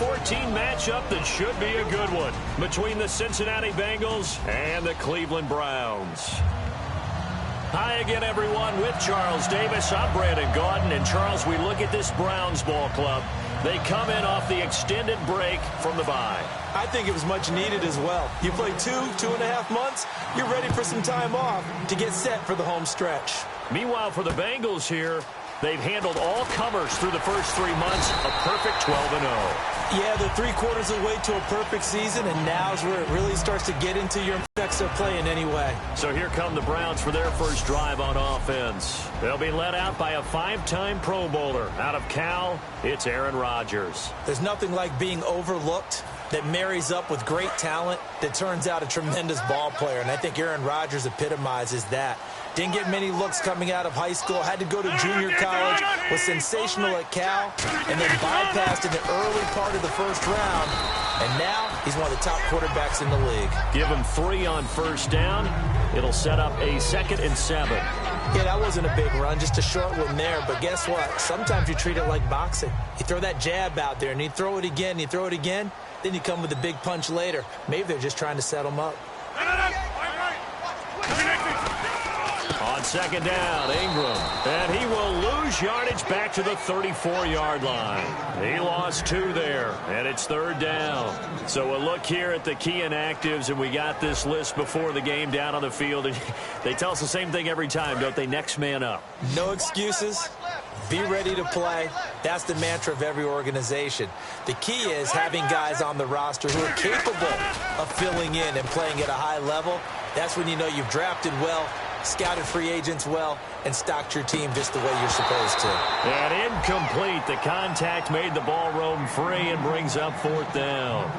14 matchup that should be a good one between the Cincinnati Bengals and the Cleveland Browns. Hi again, everyone. With Charles Davis, I'm Brandon Gaudin. And, Charles, we look at this Browns ball club. They come in off the extended break from the bye. I think it was much needed as well. You play 2.5 months, you're ready for some time off to get set for the home stretch. Meanwhile, for the Bengals here, they've handled all comers through the first 3 months, a perfect 12-0. Yeah, they're 3/4 of the way to a perfect season, and now's where it really starts to get into your effects of playing anyway. So here come the Browns for their first drive on offense. They'll be led out by a 5-time Pro Bowler. Out of Cal, it's Aaron Rodgers. There's nothing like being overlooked that marries up with great talent that turns out a tremendous ball player, and I think Aaron Rodgers epitomizes that. Didn't get many looks coming out of high school. Had to go to junior college. Was sensational at Cal. And then bypassed in the early part of the first round. And now he's one of the top quarterbacks in the league. Give him 3 on first down. It'll set up a 2nd and 7. Yeah, that wasn't a big run. Just a short one there. But guess what? Sometimes you treat it like boxing. You throw that jab out there, and you throw it again, and you throw it again. Then you come with a big punch later. Maybe they're just trying to set him up. On second down, Ingram. And he will lose yardage back to the 34-yard line. He lost 2 there, and it's 3rd down. So we'll look here at the key inactives, and we got this list before the game down on the field. And they tell us the same thing every time, don't they? Next man up. No excuses. Be ready to play. That's the mantra of every organization. The key is having guys on the roster who are capable of filling in and playing at a high level. That's when you know you've drafted well, scouted free agents well, and stocked your team just the way you're supposed to. And incomplete. The contact made the ball roam free and brings up 4th down.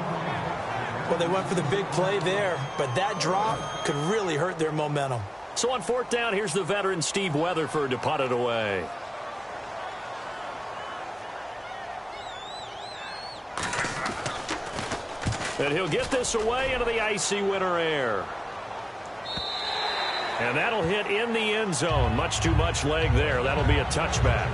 Well, they went for the big play there, but that drop could really hurt their momentum. So on 4th down, here's the veteran Steve Weatherford to punt it away. And he'll get this away into the icy winter air. And that'll hit in the end zone. Much too much leg there. That'll be a touchback.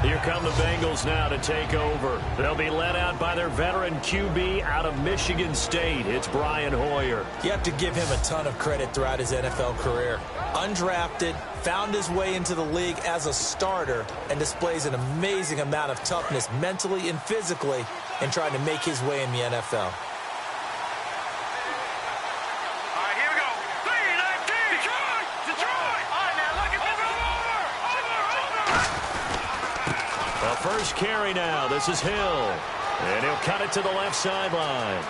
Here come the Bengals now to take over. They'll be led out by their veteran QB out of Michigan State. It's Brian Hoyer. You have to give him a ton of credit throughout his NFL career. Undrafted, found his way into the league as a starter, and displays an amazing amount of toughness mentally and physically in trying to make his way in the NFL. First carry now. This is Hill. And he'll cut it to the left sideline.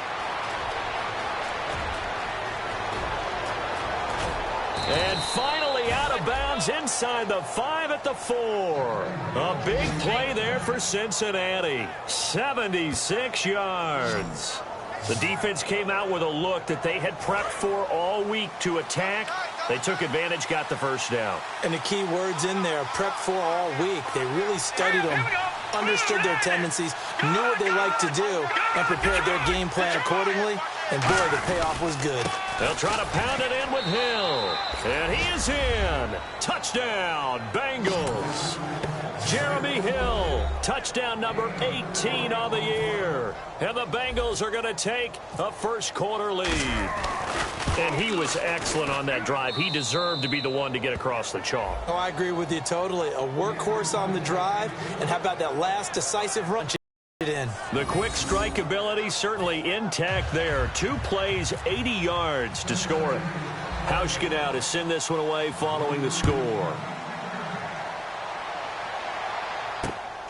And finally out of bounds inside the 5 at the 4. A big play there for Cincinnati. 76 yards. The defense came out with a look that they had prepped for all week to attack. They took advantage, got the first down. And the key words in there, prep for all week. They really studied them, understood their tendencies, knew what they liked to do, and prepared their game plan accordingly. And, boy, the payoff was good. They'll try to pound it in with Hill. And he is in. Touchdown, Bengals. Jeremy Hill, touchdown number 18 on the year. And the Bengals are going to take a first-quarter lead. And he was excellent on that drive. He deserved to be the one to get across the chalk. Oh, I agree with you totally. A workhorse on the drive. And how about that last decisive run? In. The quick strike ability certainly intact there. 2 plays, 80 yards to score it. Hauschka now to send this one away following the score.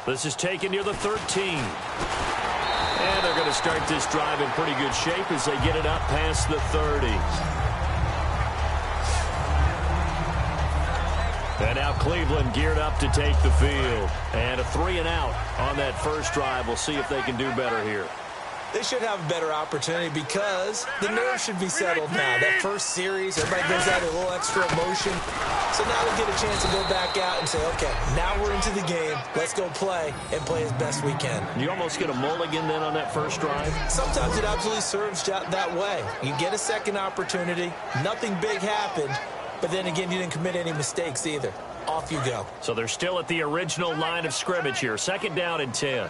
This is taken near the 13. And they're going to start this drive in pretty good shape as they get it up past the 30. And now Cleveland geared up to take the field. And a 3-and-out on that first drive. We'll see if they can do better here. They should have a better opportunity because the nerves should be settled now. That first series, everybody gives out a little extra emotion. So now they get a chance to go back out and say, okay, now we're into the game. Let's go play and play as best we can. You almost get a mulligan then on that first drive? Sometimes it absolutely serves that way. You get a second opportunity. Nothing big happened. But then again, you didn't commit any mistakes either. Off you go. So they're still at the original line of scrimmage here. 2nd down and 10.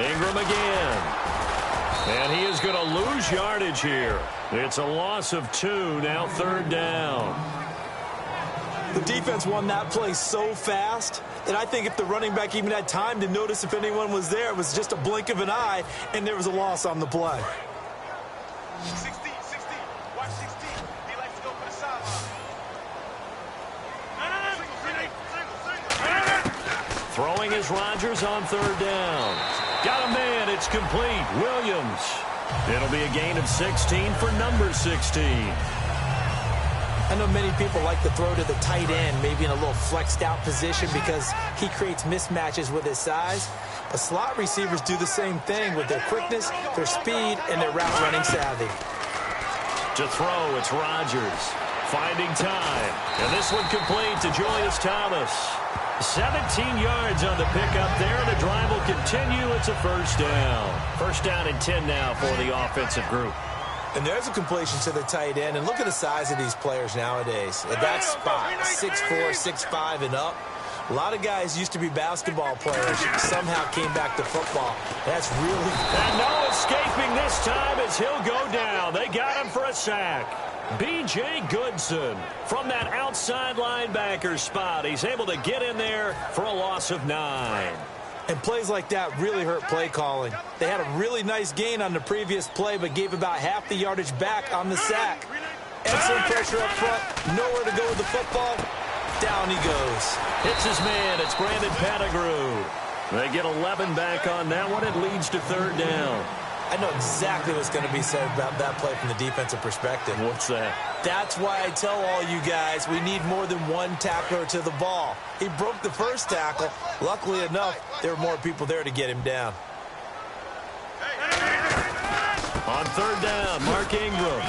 Ingram again. And he is going to lose yardage here. It's a loss of 2, now 3rd down. The defense won that play so fast that I think if the running back even had time to notice if anyone was there, it was just a blink of an eye, and there was a loss on the play. 16. Watch 16. He likes to go for the sideline. Throwing is Rodgers on 3rd down. Got a man. It's complete. Williams. It'll be a gain of 16 for number 16. I know many people like to throw to the tight end, maybe in a little flexed out position because he creates mismatches with his size. But slot receivers do the same thing with their quickness, their speed, and their route running savvy. To throw, it's Rodgers. Finding time. And this one complete to Julius Thomas. 17 yards on the pickup there. The drive will continue. It's a 1st down. 1st down and 10 now for the offensive group. And there's a completion to the tight end. And look at the size of these players nowadays. At that spot, 6'4", 6'5", and up. A lot of guys used to be basketball players, somehow came back to football. That's really... And no escaping this time as he'll go down. They got him for a sack. B.J. Goodson from that outside linebacker spot. He's able to get in there for a loss of 9. And plays like that really hurt play calling. They had a really nice gain on the previous play, but gave about half the yardage back on the sack. Excellent pressure up front. Nowhere to go with the football. Down he goes. Hits his man. It's Brandon Pettigrew. They get 11 back on that one. It leads to 3rd down. I know exactly what's going to be said about that play from the defensive perspective. What's that? That's why I tell all you guys we need more than one tackler to the ball. He broke the first tackle. Luckily enough, there were more people there to get him down. On 3rd down, Mark Ingram.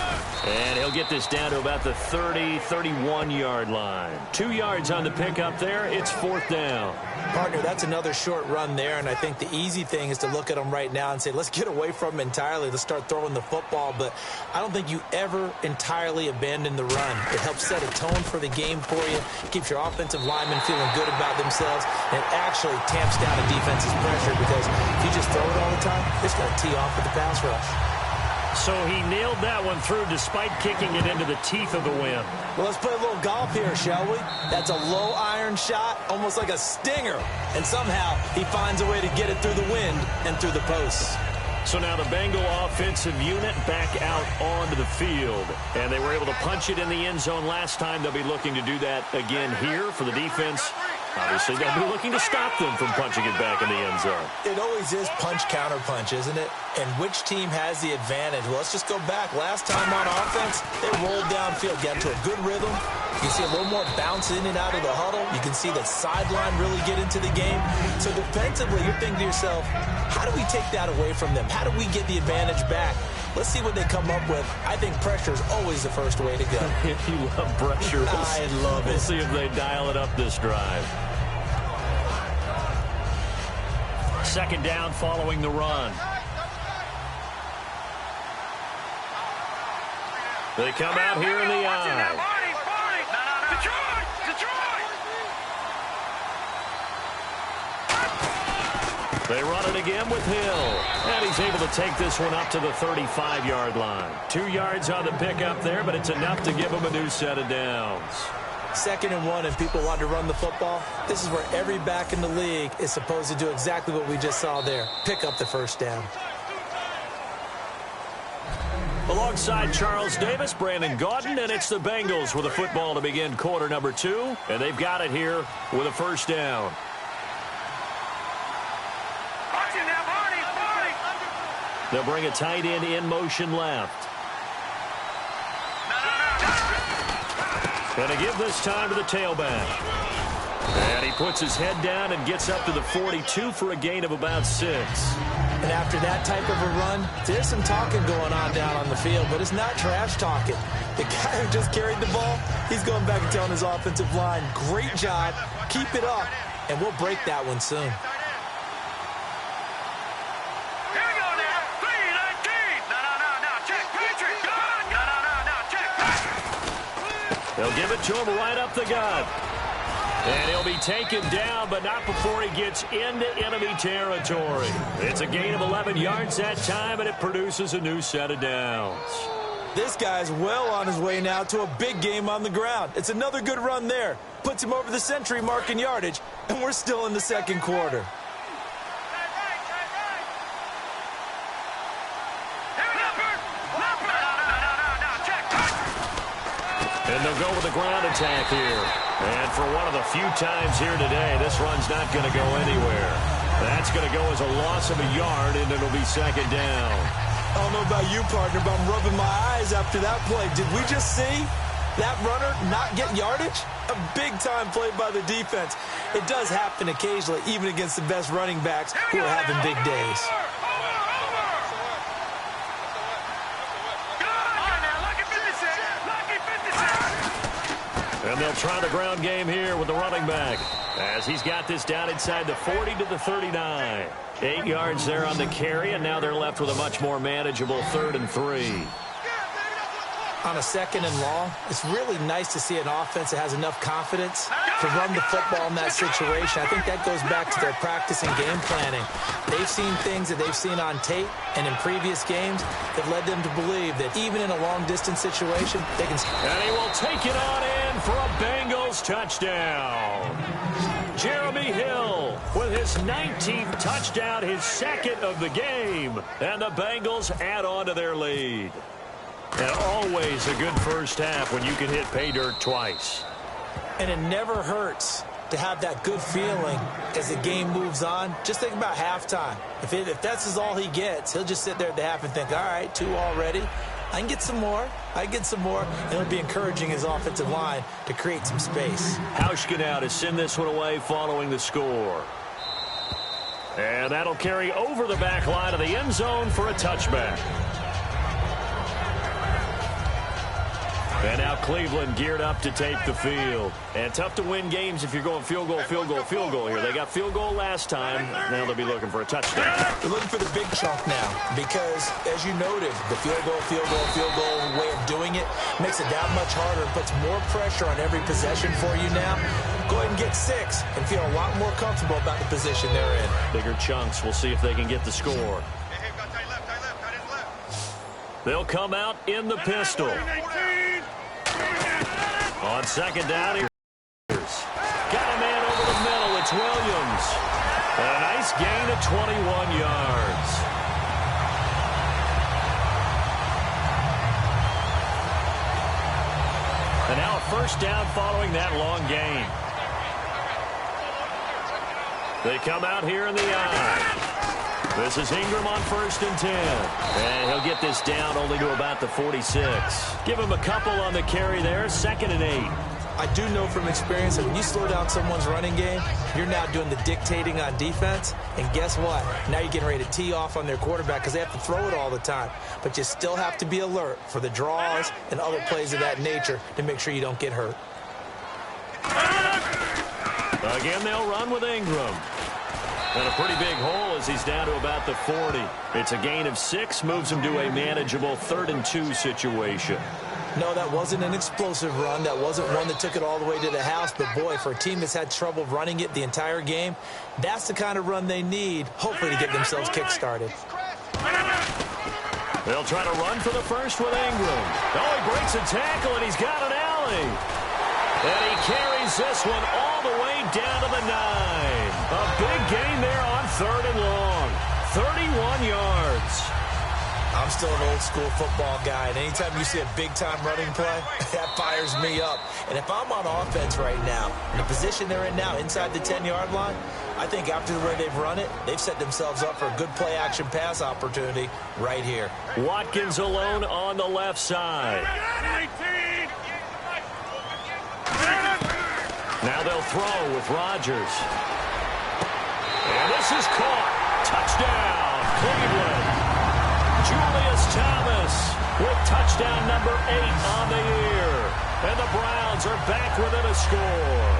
And he'll get this down to about the 30, 31-yard line. 2 yards on the pickup there. It's 4th down. Partner, that's another short run there, and I think the easy thing is to look at him right now and say, let's get away from him entirely. Let's start throwing the football, but I don't think you ever entirely abandon the run. It helps set a tone for the game for you, keeps your offensive linemen feeling good about themselves, and it actually tamps down a defense's pressure because if you just throw it all the time, it's going to tee off with the pass rush. So he nailed that one through despite kicking it into the teeth of the wind. Well, let's play a little golf here, shall we? That's a low iron shot, almost like a stinger. And somehow he finds a way to get it through the wind and through the posts. So now the Bengal offensive unit back out onto the field. And they were able to punch it in the end zone last time. They'll be looking to do that again here for the defense. Obviously, they'll be looking to stop them from punching it back in the end zone. It always is punch-counter-punch, isn't it? And which team has the advantage? Well, let's just go back. Last time on offense, they rolled downfield, got into a good rhythm. You can see a little more bounce in and out of the huddle. You can see the sideline really get into the game. So defensively, you're thinking to yourself, how do we take that away from them? How do we get the advantage back? Let's see what they come up with. I think pressure is always the first way to go. You love pressure. I love it. We'll see if they dial it up this drive. 2nd down following the run. They come out here in the eye. They run it again with Hill. And he's able to take this one up to the 35-yard line. 2 yards on the pickup there, but it's enough to give him a new set of downs. 2nd and 1, and people want to run the football. This is where every back in the league is supposed to do exactly what we just saw there. Pick up the 1st down. Alongside Charles Davis, Brandon Gaudin, and it's the Bengals with a football to begin quarter number 2. And they've got it here with a 1st down. They'll bring a tight end in motion left. Gonna give this time to the tailback. And he puts his head down and gets up to the 42 for a gain of about 6. And after that type of a run, there's some talking going on down on the field, but it's not trash talking. The guy who just carried the ball, he's going back and telling his offensive line, great job, keep it up, and we'll break that one soon. They'll give it to him right up the gut. And he'll be taken down, but not before he gets into enemy territory. It's a gain of 11 yards that time, and it produces a new set of downs. This guy's well on his way now to a big game on the ground. It's another good run there. Puts him over the century mark in yardage, and we're still in the second quarter. And they'll go with a ground attack here. And for one of the few times here today, this run's not going to go anywhere. That's going to go as a loss of a yard, and it'll be second down. I don't know about you, partner, but I'm rubbing my eyes after that play. Did we just see that runner not get yardage? A big-time play by the defense. It does happen occasionally, even against the best running backs who are having big days. And they'll try the ground game here with the running back, as he's got this down inside the 40 to the 39. 8 yards there on the carry, and now they're left with a much more manageable 3rd and 3. On a 2nd and long, it's really nice to see an offense that has enough confidence to run the football in that situation. I think that goes back to their practice and game planning. They've seen things that they've seen on tape and in previous games that led them to believe that even in a long-distance situation, they can... And he will take it on in for a Bengals touchdown. Jeremy Hill with his 19th touchdown, his 2nd of the game. And the Bengals add on to their lead. And always a good first half when you can hit pay dirt twice. And it never hurts to have that good feeling as the game moves on. Just think about halftime. If that's all he gets, he'll just sit there at the half and think, all right, 2 already. I can get some more. And it'll be encouraging his offensive line to create some space. Hauschka now to send this one away following the score. And that'll carry over the back line of the end zone for a touchback. And now Cleveland geared up to take the field. And tough to win games if you're going field goal here. They got field goal last time. Now they'll be looking for a touchdown. They're looking for the big chunk now because, as you noted, the field goal way of doing it makes it that much harder and puts more pressure on every possession for you now. Go ahead and get 6 and feel a lot more comfortable about the position they're in. Bigger chunks. We'll see if they can get the score. They'll come out in the pistol. On second down, got a man over the middle. It's Williams. And a nice gain of 21 yards. And now a first down following that long gain. They come out here in the eye. This is Ingram on 1st and 10. And he'll get this down only to about the 46. Give him a couple on the carry there. 2nd and 8. I do know from experience that when you slow down someone's running game, you're now doing the dictating on defense. And guess what? Now you're getting ready to tee off on their quarterback because they have to throw it all the time. But you still have to be alert for the draws and other plays of that nature to make sure you don't get hurt. Again, they'll run with Ingram. And a pretty big hole as he's down to about the 40. It's a gain of 6, moves him to a manageable 3rd and 2 situation. No, that wasn't an explosive run. That wasn't one that took it all the way to the house. But, boy, for a team that's had trouble running it the entire game, that's the kind of run they need, hopefully, to get themselves kick-started. They'll try to run for the first with Ingram. Oh, he breaks a tackle, and he's got an alley. And he carries this one all the way down to the 9. A big gain there on 3rd and long. 31 yards. I'm still an old-school football guy, and anytime you see a big-time running play, that fires me up. And if I'm on offense right now, in the position they're in now, inside the 10-yard line, I think after the way they've run it, they've set themselves up for a good play-action pass opportunity right here. Watkins alone on the left side. Now they'll throw with Rodgers. And this is caught. Touchdown, Cleveland. Julius Thomas with touchdown number 8 on the year. And the Browns are back within a score.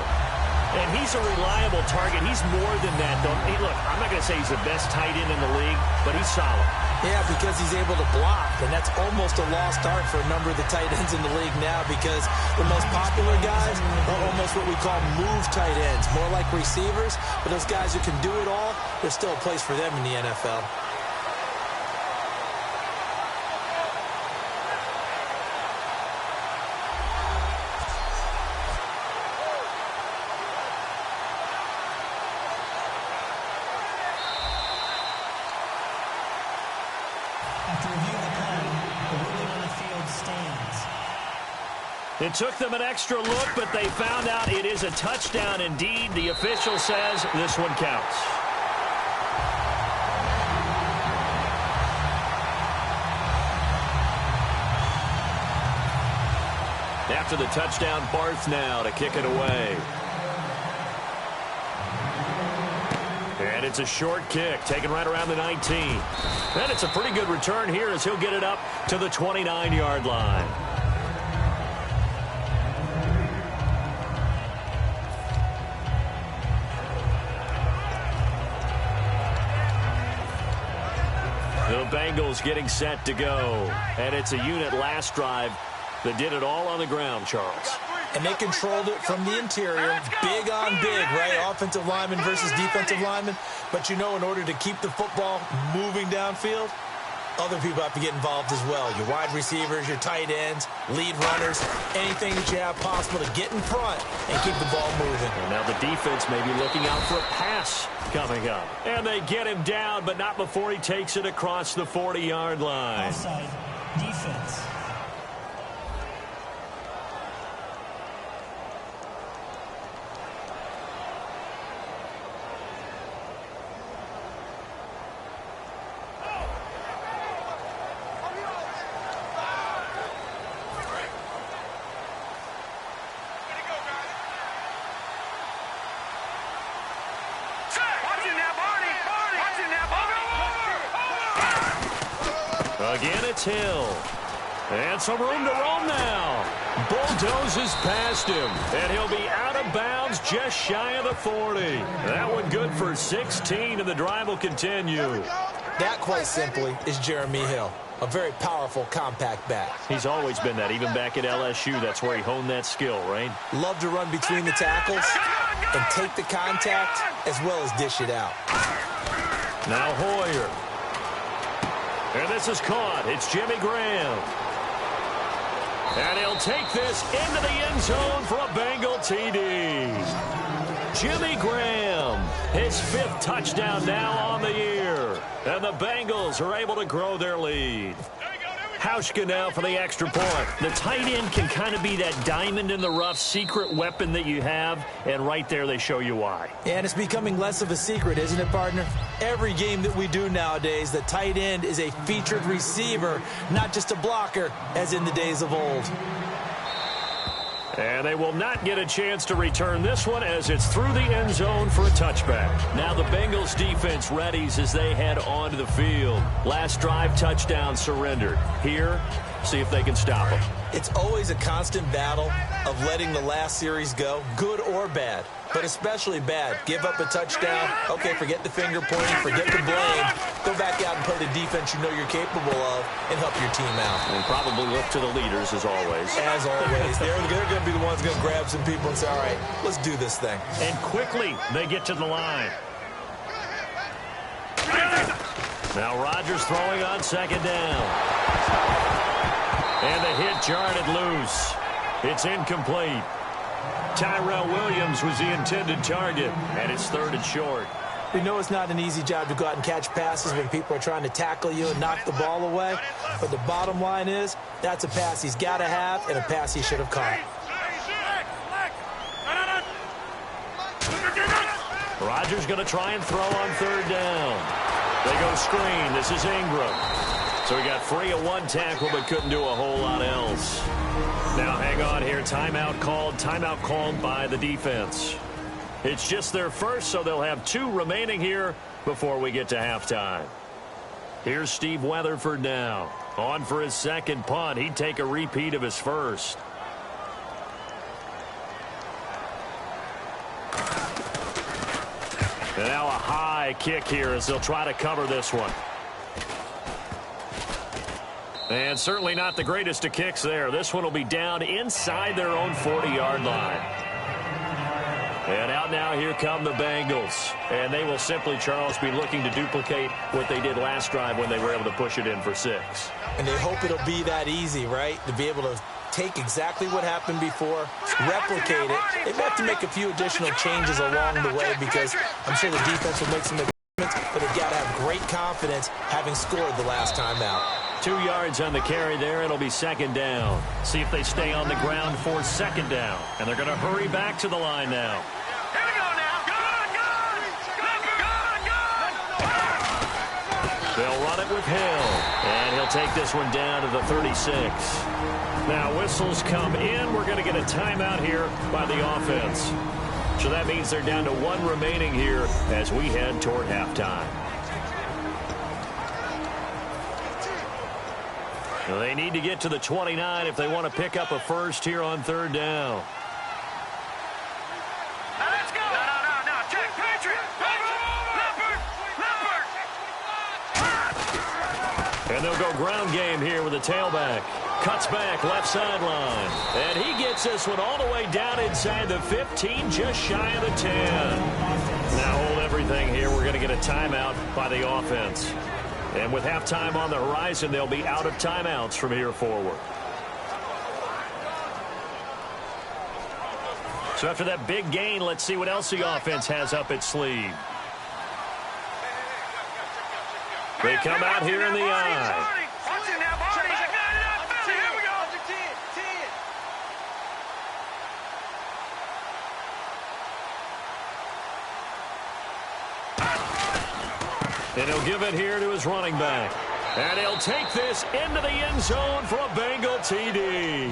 And he's a reliable target. He's more than that, though. Hey, look, I'm not going to say he's the best tight end in the league, but he's solid. Yeah, because he's able to block, and that's almost a lost art for a number of the tight ends in the league now because the most popular guys are almost what we call move tight ends, more like receivers, but those guys who can do it all, there's still a place for them in the NFL. It took them an extra look, but they found out it is a touchdown indeed. The official says this one counts. After the touchdown, Barth now to kick it away. And it's a short kick, taken right around the 19. And it's a pretty good return here as he'll get it up to the 29-yard line. The Bengals getting set to go. And it's a unit last drive that did it all on the ground, Charles. And they controlled it from the interior, big on big, right? Offensive lineman versus defensive lineman. But you know, in order to keep the football moving downfield, other people have to get involved as well. Your wide receivers, your tight ends, lead runners, anything that you have possible to get in front and keep the ball moving. And now the defense may be looking out for a pass coming up. And they get him down, but not before he takes it across the 40-yard line. Outside defense. Again, it's Hill. And some room to roam now. Bulldozes past him. And he'll be out of bounds just shy of the 40. That one good for 16, and the drive will continue. That, quite simply, is Jeremy Hill. A very powerful, compact back. He's always been that. Even back at LSU, that's where he honed that skill, right? Love to run between the tackles and take the contact as well as dish it out. Now Hoyer. And this is caught. It's Jimmy Graham. And he'll take this into the end zone for a Bengal TD. Jimmy Graham, his 5th touchdown now on the year. And the Bengals are able to grow their lead. Hauschka now for the extra point. The tight end can kind of be that diamond in the rough secret weapon that you have, and right there they show you why. And it's becoming less of a secret, isn't it, partner? Every game that we do nowadays, the tight end is a featured receiver, not just a blocker, as in the days of old. And they will not get a chance to return this one as it's through the end zone for a touchback. Now the Bengals defense readies as they head onto the field. Last drive touchdown surrendered. Here, see if they can stop them. It's always a constant battle of letting the last series go, good or bad, but especially bad. Give up a touchdown. Okay, forget the finger pointing, forget the blame. Go back out and play the defense you know you're capable of and help your team out. And probably look to the leaders as always. As always. They're going to be the ones going to grab some people and say, all right, let's do this thing. And quickly they get to the line. Now Rodgers throwing on second down. And the hit jarred it loose. It's incomplete. Tyrell Williams was the intended target, and it's 3rd and short. We know it's not an easy job to go out and catch passes when people are trying to tackle you and knock the ball away. But the bottom line is, that's a pass he's got to have and a pass he should have caught. Rodgers going to try and throw on 3rd down. They go screen. This is Ingram. So he got free of one tackle but couldn't do a whole lot else. Now hang on here. Timeout called by the defense. It's just their first, so they'll have 2 remaining here before we get to halftime. Here's Steve Weatherford now. On for his 2nd punt. He'd take a repeat of his first. And now a high kick here as they'll try to cover this one. And certainly not the greatest of kicks there. This one will be down inside their own 40-yard line. And out now, here come the Bengals. And they will simply, Charles, be looking to duplicate what they did last drive when they were able to push it in for 6. And they hope it'll be that easy, right? To be able to take exactly what happened before, replicate it. They may have to make a few additional changes along the way because I'm sure the defense will make some adjustments, but they've got to have great confidence having scored the last time out. 2 yards on the carry there. It'll be 2nd down. See if they stay on the ground for 2nd down. And they're going to hurry back to the line now. Here we go now. They'll run it with Hill. And he'll take this one down to the 36. Now whistles come in. We're going to get a timeout here by the offense. So that means they're down to 1 remaining here as we head toward halftime. They need to get to the 29 if they want to pick up a first here on 3rd down. Now let's go. No. Check. Patriot. Leopard. And they'll go ground game here with the tailback. Cuts back, left sideline. And he gets this one all the way down inside the 15, just shy of the 10. Now hold everything here. We're going to get a timeout by the offense. And with halftime on the horizon, they'll be out of timeouts from here forward. So after that big gain, let's see what else the offense has up its sleeve. They come out here in the eye. And he'll give it here to his running back. And he'll take this into the end zone for a Bengal TD.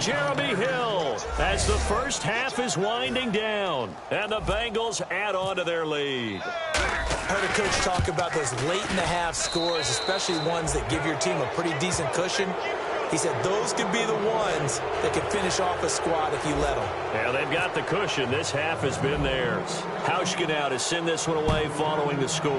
Jeremy Hill as the first half is winding down. And the Bengals add on to their lead. I heard a coach talk about those late-in-the-half scores, especially ones that give your team a pretty decent cushion. He said those could be the ones that could finish off a squad if you let them. Yeah, they've got the cushion. This half has been theirs. Hauschka now to send this one away following the score.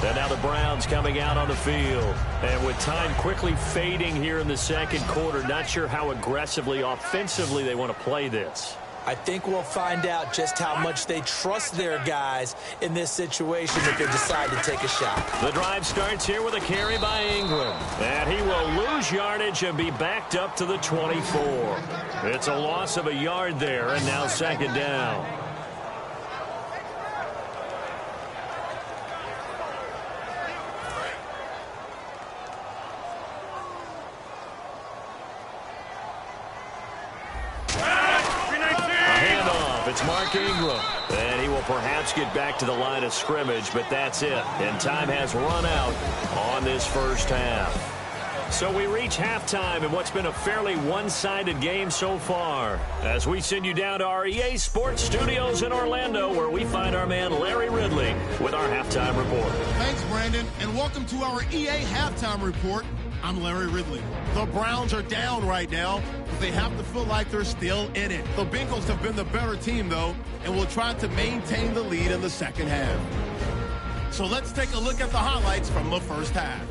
And now the Browns coming out on the field. And with time quickly fading here in the 2nd quarter, not sure how aggressively, offensively they want to play this. I think we'll find out just how much they trust their guys in this situation if they decide to take a shot. The drive starts here with a carry by Ingram. And he will lose yardage and be backed up to the 24. It's a loss of a yard there, and now 2nd down. It's Mark Ingram, and he will perhaps get back to the line of scrimmage, but that's it. And time has run out on this first half. So we reach halftime in what's been a fairly one-sided game so far, as we send you down to our EA Sports Studios in Orlando, where we find our man Larry Ridley with our halftime report. Thanks, Brandon, and welcome to our EA Halftime Report. I'm Larry Ridley. The Browns are down right now, but they have to feel like they're still in it. The Bengals have been the better team, though, and will try to maintain the lead in the 2nd half. So let's take a look at the highlights from the first half.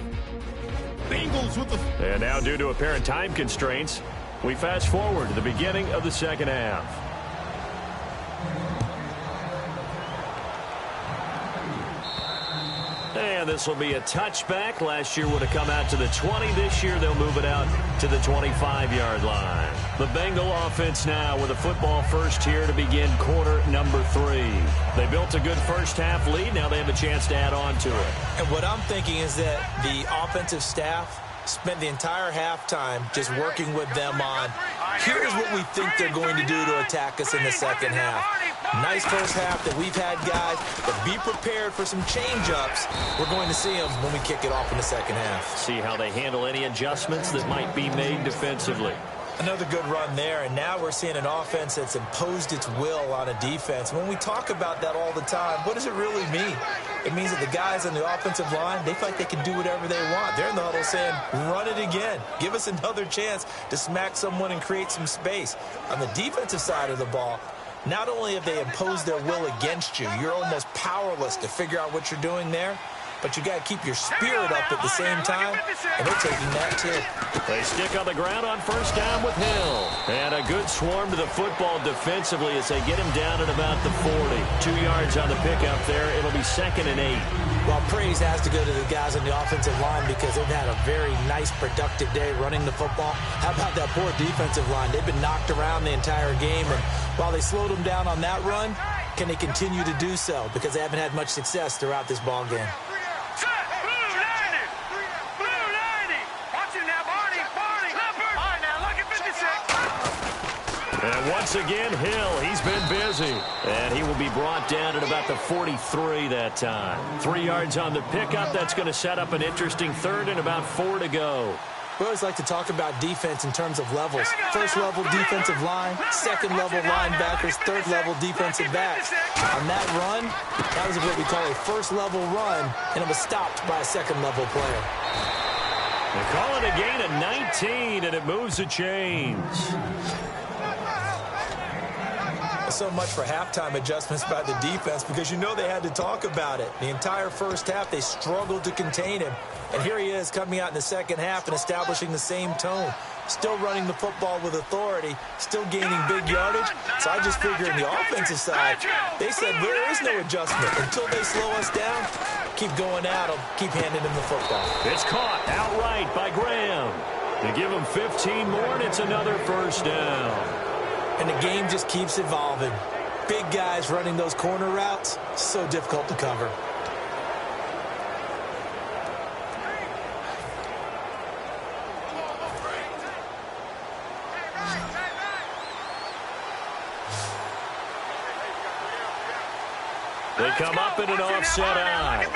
Bengals with the... And now, due to apparent time constraints, we fast forward to the beginning of the 2nd half. And this will be a touchback. Last year would have come out to the 20. This year they'll move it out to the 25-yard line. The Bengal offense now with a football first here to begin quarter number 3. They built a good first half lead. Now they have a chance to add on to it. And what I'm thinking is that the offensive staff spent the entire halftime just working with them on, here's what we think they're going to do to attack us in the 2nd half. Nice first half that we've had, guys, but be prepared for some change-ups. We're going to see them when we kick it off in the 2nd half. See how they handle any adjustments that might be made defensively. Another good run there, and now we're seeing an offense that's imposed its will on a defense. When we talk about that all the time, what does it really mean? It means that the guys on the offensive line, they feel like they can do whatever they want. They're in the huddle saying, run it again. Give us another chance to smack someone and create some space. On the defensive side of the ball, Not only have they imposed their will against you, you're almost powerless to figure out what you're doing there, but you got to keep your spirit up at the same time, and they're taking that too. They stick on the ground on first down with Hill. And a good swarm to the football defensively as they get him down at about the 40. 2 yards on the pickup there. It'll be 2nd and 8. Well, praise has to go to the guys on the offensive line because they've had a very nice, productive day running the football. How about that poor defensive line? They've been knocked around the entire game, and while they slowed them down on that run, can they continue to do so? Because they haven't had much success throughout this ball game. And once again, Hill, he's been busy. And he will be brought down at about the 43 that time. 3 yards on the pickup. That's going to set up an interesting 3rd and about 4 to go. We always like to talk about defense in terms of levels. First level defensive line, second level linebackers, third level defensive backs. On that run, that was what we call a first level run, and it was stopped by a second level player. They call it a gain of 19, and it moves the chains. So much for halftime adjustments by the defense because you know they had to talk about it. The entire first half, they struggled to contain him. And here he is coming out in the second half and establishing the same tone. Still running the football with authority, still gaining big yardage. So I just figure in the offensive side, they said there is no adjustment. Until they slow us down, keep going at them, keep handing them the football. It's caught outright by Graham. They give him 15 more, and it's another first down. And the game just keeps evolving. Big guys running those corner routes, so difficult to cover. They come up in an offset eye.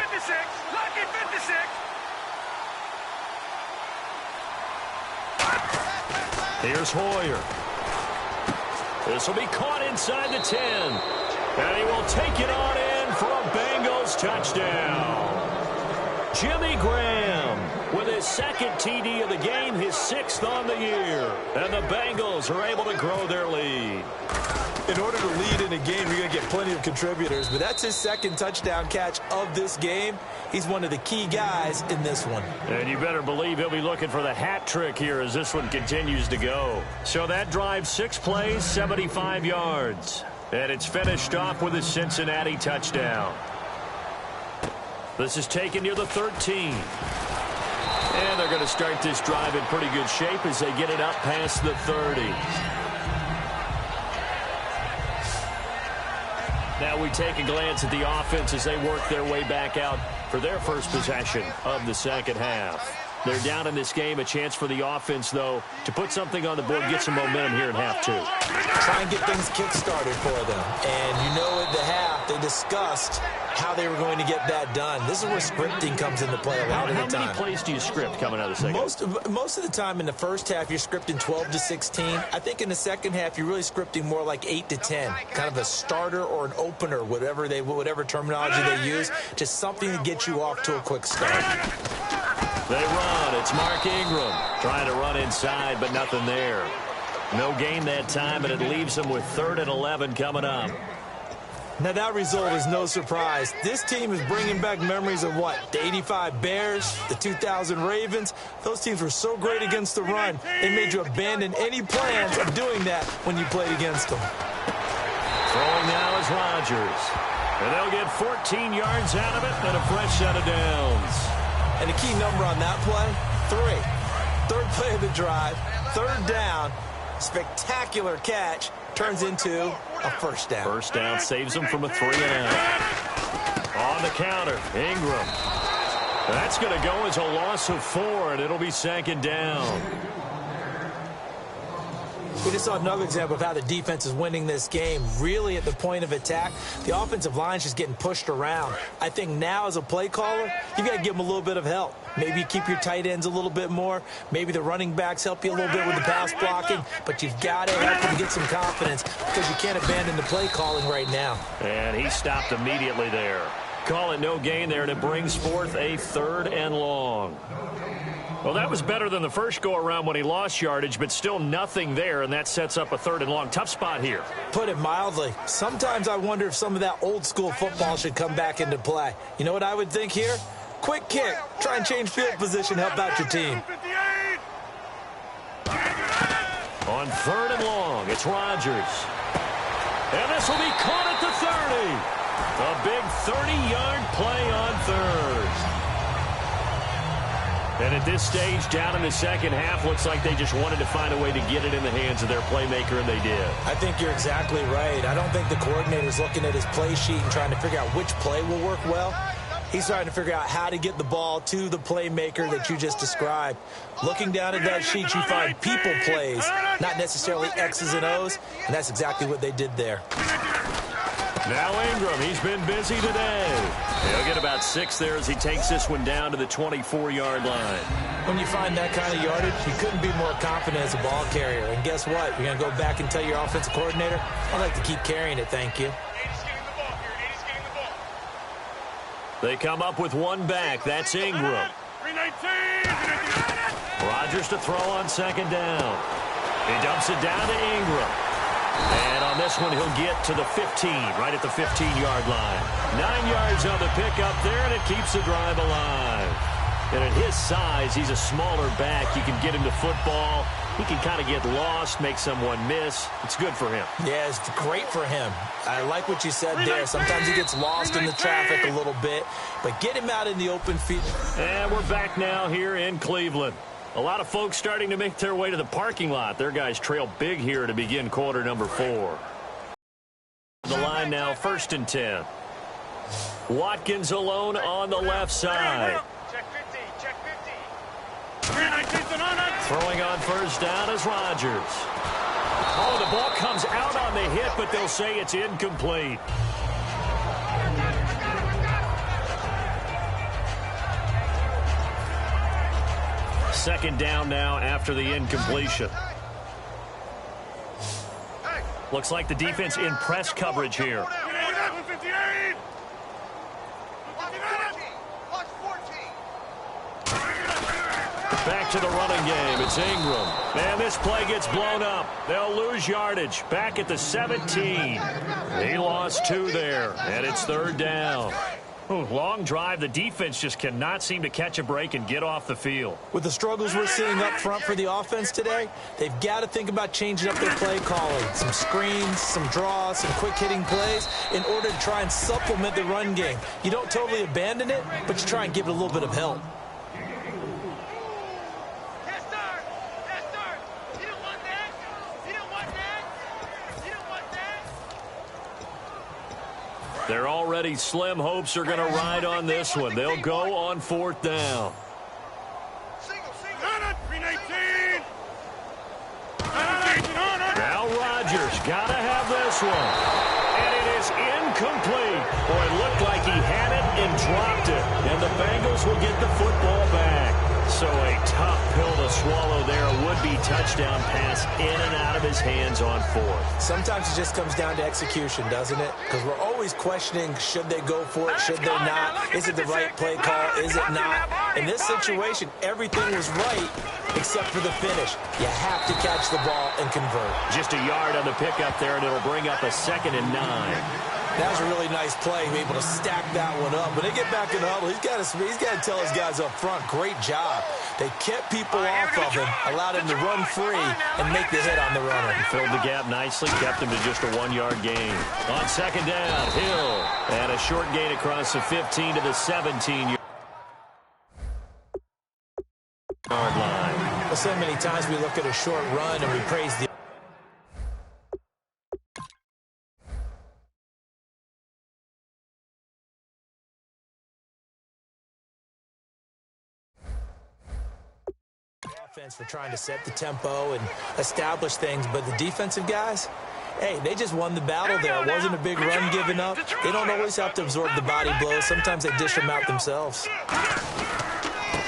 Here's Hoyer. This will be caught inside the 10. And he will take it on in for a Bengals touchdown. Jimmy Graham with his 2nd TD of the game, his 6th on the year. And the Bengals are able to grow their lead. In order to lead in a game, you're going to get plenty of contributors, but that's his 2nd touchdown catch of this game. He's one of the key guys in this one. And you better believe he'll be looking for the hat trick here as this one continues to go. So that drive, 6 plays, 75 yards. And it's finished off with a Cincinnati touchdown. This is taken near the 13. And they're going to start this drive in pretty good shape as they get it up past the 30. Now we take a glance at the offense as they work their way back out for their first possession of the second half. They're down in this game. A chance for the offense, though, to put something on the board, get some momentum here in half 2. Try and get things kick-started for them. And you know at the half, they discussed how they were going to get that done. This is where scripting comes into play a lot of the time. How many plays do you script coming out of the second? Most of the time in the first half, you're scripting 12 to 16. I think in the second half, you're really scripting more like 8 to 10. Kind of a starter or an opener, whatever terminology they use. Just something to get you off to a quick start. They run. It's Mark Ingram trying to run inside, but nothing there. No gain that time, and it leaves them with 3rd and 11 coming up. Now, that result is no surprise. This team is bringing back memories of what? The 85 Bears, the 2000 Ravens. Those teams were so great against the run, they made you abandon any plans of doing that when you played against them. Throwing now is Rodgers. And they'll get 14 yards out of it and a fresh set of downs. And the key number on that play, 3. 3rd play of the drive, 3rd down, spectacular catch, turns into a first down. First down saves them from a 3-and-out. On the counter, Ingram. That's going to go as a loss of 4, and it'll be 2nd down. We just saw another example of how the defense is winning this game. Really at the point of attack, the offensive line is just getting pushed around. I think now as a play caller, you've got to give them a little bit of help. Maybe keep your tight ends a little bit more. Maybe the running backs help you a little bit with the pass blocking. But you've got to help them get some confidence because you can't abandon the play calling right now. And he stopped immediately there. Call it no gain there, and it brings forth a 3rd and long. Well, that was better than the first go-around when he lost yardage, but still nothing there, and that sets up a 3rd and long. Tough spot here. Put it mildly. Sometimes I wonder if some of that old-school football should come back into play. You know what I would think here? Quick kick. Try and change field position, help out your team. On 3rd and long, it's Rodgers. And this will be caught at the 30. A big 30-yard play on 3rd. And at this stage, down in the second half, looks like they just wanted to find a way to get it in the hands of their playmaker, and they did. I think you're exactly right. I don't think the coordinator's looking at his play sheet and trying to figure out which play will work well. He's trying to figure out how to get the ball to the playmaker that you just described. Looking down at that sheet, you find people plays, not necessarily X's and O's, and that's exactly what they did there. Now Ingram, he's been busy today. He'll get about 6 there as he takes this one down to the 24-yard line. When you find that kind of yardage, you couldn't be more confident as a ball carrier. And guess what? You're going to go back and tell your offensive coordinator, I'd like to keep carrying it, thank you. They come up with one back. That's Ingram. Rodgers to throw on 2nd down. He dumps it down to Ingram. And on this one, he'll get to the 15, right at the 15-yard line. 9 yards on the pickup there, and it keeps the drive alive. And at his size, he's a smaller back. You can get him to football. He can kind of get lost, make someone miss. It's good for him. Yeah, it's great for him. I like what you said there. Sometimes he gets lost in the traffic a little bit, but get him out in the open field. And we're back now here in Cleveland. A lot of folks starting to make their way to the parking lot. Their guys trail big here to begin quarter number 4. The line now, 1st and 10. Watkins alone on the left side. Check 50, check 50. Throwing on 1st down is Rodgers. Oh, the ball comes out on the hit, but they'll say it's incomplete. Second down now after the incompletion. Looks like the defense in press coverage here. Back to the running game. It's Ingram. And this play gets blown up. They'll lose yardage. Back at the 17. He lost 2 there. And it's 3rd down. Long drive. The defense just cannot seem to catch a break and get off the field. With the struggles we're seeing up front for the offense today, they've got to think about changing up their play calling. Some screens, some draws, some quick-hitting plays in order to try and supplement the run game. You don't totally abandon it, but you try and give it a little bit of help. They're already slim hopes are going to ride on this one. They'll go on 4th down. Now Rodgers got to have this one. And it is incomplete. Boy, it looked like he had it and dropped it. And the Bengals will get the football back. So a tough pill to swallow there. A would-be touchdown pass in and out of his hands on 4th. Sometimes it just comes down to execution, doesn't it? Because we're always questioning, should they go for it, should they not? Is it the right play call? Is it not? In this situation, everything was right except for the finish. You have to catch the ball and convert. Just a yard on the pickup there, and it'll bring up a 2nd and 9. That was a really nice play, able to stack that one up. When they get back in the huddle, he's got to tell his guys up front, great job. They kept people off of him, allowed him to run free, and make the hit on the runner. He filled the gap nicely, kept him to just a 1-yard gain. On 2nd down, Hill. And a short gain across the 15 to the 17-yard line. Well, so many times we look at a short run and we praise the offense for trying to set the tempo and establish things, but the defensive guys, hey, they just won the battle there. It wasn't a big run given up. They don't always have to absorb the body blows. Sometimes they dish them out themselves.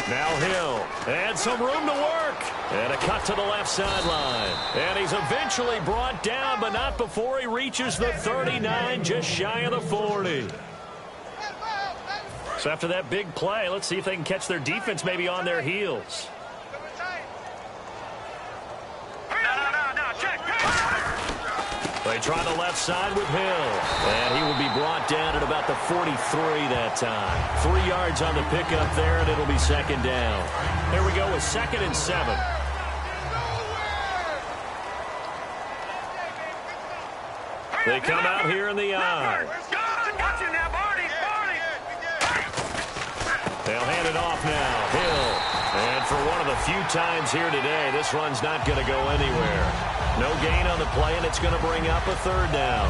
Now Hill, and some room to work. And a cut to the left sideline. And he's eventually brought down, but not before he reaches the 39, just shy of the 40. So after that big play, let's see if they can catch their defense maybe on their heels. They try the left side with Hill. And he will be brought down at about the 43 that time. 3 yards on the pickup there, and it'll be second down. Here we go with 2nd and 7. They come out here in the eye. They'll hand it off now. Hill. And for one of the few times here today, this run's not going to go anywhere. No gain on the play, and it's going to bring up a 3rd down.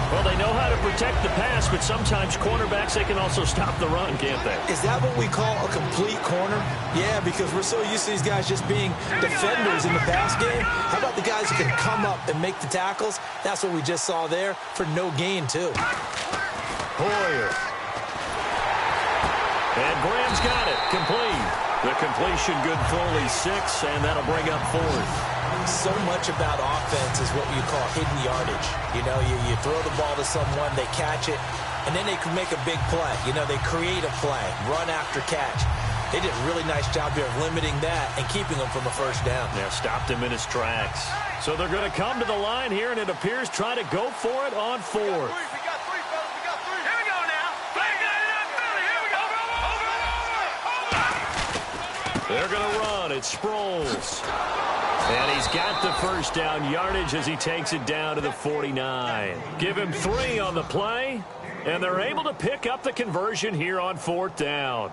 Well, they know how to protect the pass, but sometimes cornerbacks, they can also stop the run, can't they? Is that what we call a complete corner? Yeah, because we're so used to these guys just being defenders in the pass game. How about the guys who can come up and make the tackles? That's what we just saw there for no gain, too. Hoyer. And Graham's got it. Complete. The completion good fully 6, and that'll bring up 4th. So much about offense is what you call hidden yardage. You know, you throw the ball to someone, they catch it, and then they can make a big play. You know, they create a play, run after catch. They did a really nice job here of limiting that and keeping him from a 1st down. Yeah, stopped him in his tracks. So they're going to come to the line here, and it appears try to go for it on 4th. We got 3, fellas. We got 3. Here we go now. Play here we go. Over. They're going to run. It's Sproles. And he's got the 1st down yardage as he takes it down to the 49. Give him 3 on the play, and they're able to pick up the conversion here on 4th down.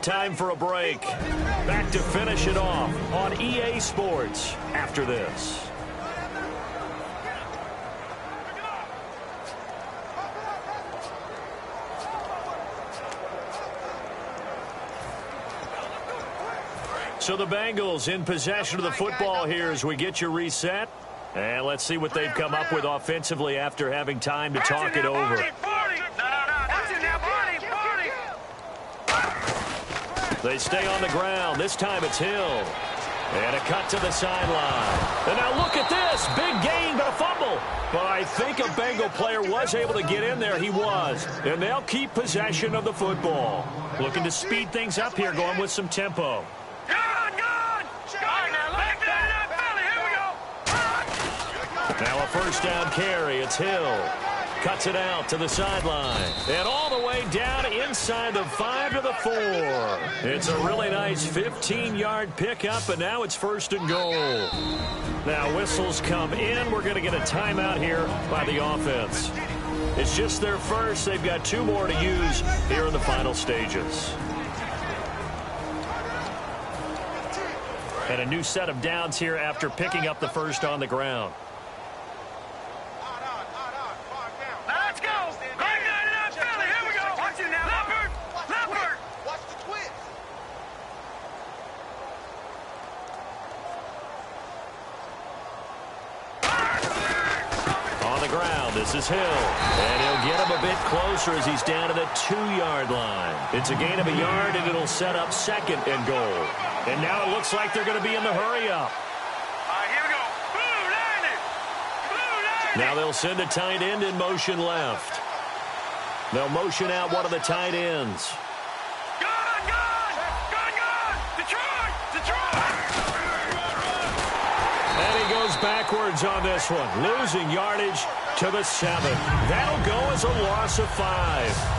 Time for a break. Back to finish it off on EA Sports after this. So the Bengals in possession of the football here as we get you reset. And let's see what they've come up with offensively after having time to talk it over. They stay on the ground. This time it's Hill. And a cut to the sideline. And now look at this. Big gain, but a fumble. But I think a Bengal player was able to get in there. He was. And they'll keep possession of the football. Looking to speed things up here, going with some tempo. Now a 1st down carry. It's Hill. Cuts it out to the sideline. And all the way down inside the 5 to the 4. It's a really nice 15-yard pickup, and now it's 1st and goal. Now whistles come in. We're going to get a timeout here by the offense. It's just their first. They've got 2 more to use here in the final stages. And a new set of downs here after picking up the 1st on the ground. This is Hill, and he'll get him a bit closer as he's down to the 2-yard line. It's a gain of a yard, and it'll set up 2nd and goal. And now it looks like they're going to be in the hurry-up. Here we go. Blue 90. Now they'll send a tight end in motion left. They'll motion out one of the tight ends. Gone. Detroit. And he goes backwards on this one, losing yardage to the 7. That'll go as a loss of 5.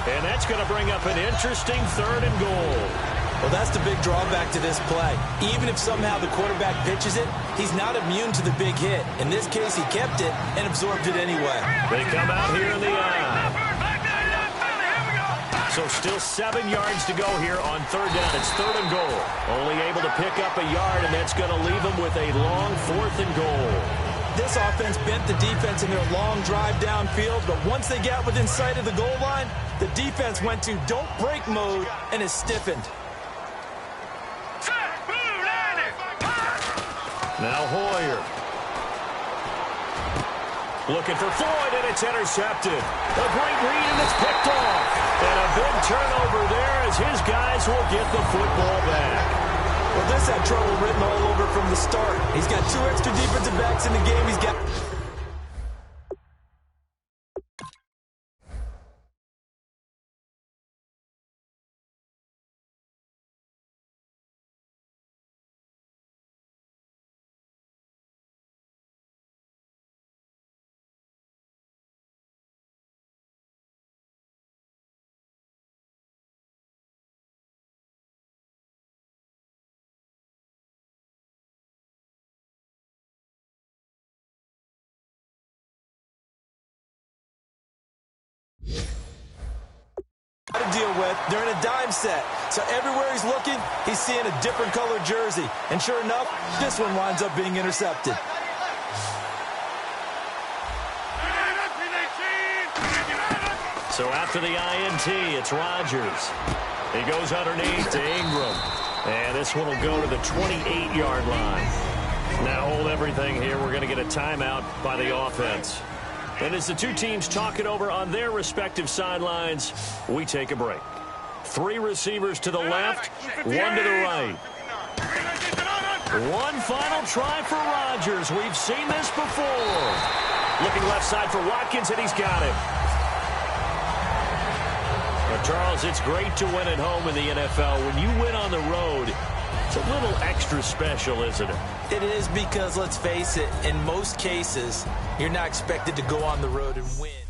And that's going to bring up an interesting 3rd and goal. Well, that's the big drawback to this play. Even if somehow the quarterback pitches it, he's not immune to the big hit. In this case, he kept it and absorbed it anyway. They come out here in the eye. So still 7 yards to go here on 3rd down. It's 3rd and goal. Only able to pick up a yard, and that's going to leave them with a long 4th and goal. This offense bent the defense in their long drive downfield, but once they got within sight of the goal line, the defense went to don't break mode and is stiffened. Now Hoyer. Looking for Floyd, and it's intercepted. A great read, and it's picked off. And a big turnover there as his guys will get the football back. Well, this had trouble written all over from the start. He's got 2 extra defensive backs in the game. He's got deal with. They're in a dime set. So everywhere he's looking, he's seeing a different colored jersey. And sure enough, this one winds up being intercepted. So after the INT, it's Rodgers. He goes underneath to Ingram. And this one will go to the 28-yard line. Now hold everything here. We're going to get a timeout by the offense. And as the two teams talk it over on their respective sidelines, we take a break. 3 receivers to the left, 1 to the right. One final try for Rodgers. We've seen this before. Looking left side for Watkins, and he's got it. Well, Charles, it's great to win at home in the NFL. When you win on the road, it's a little extra special, isn't it? It is, because, let's face it, in most cases, you're not expected to go on the road and win.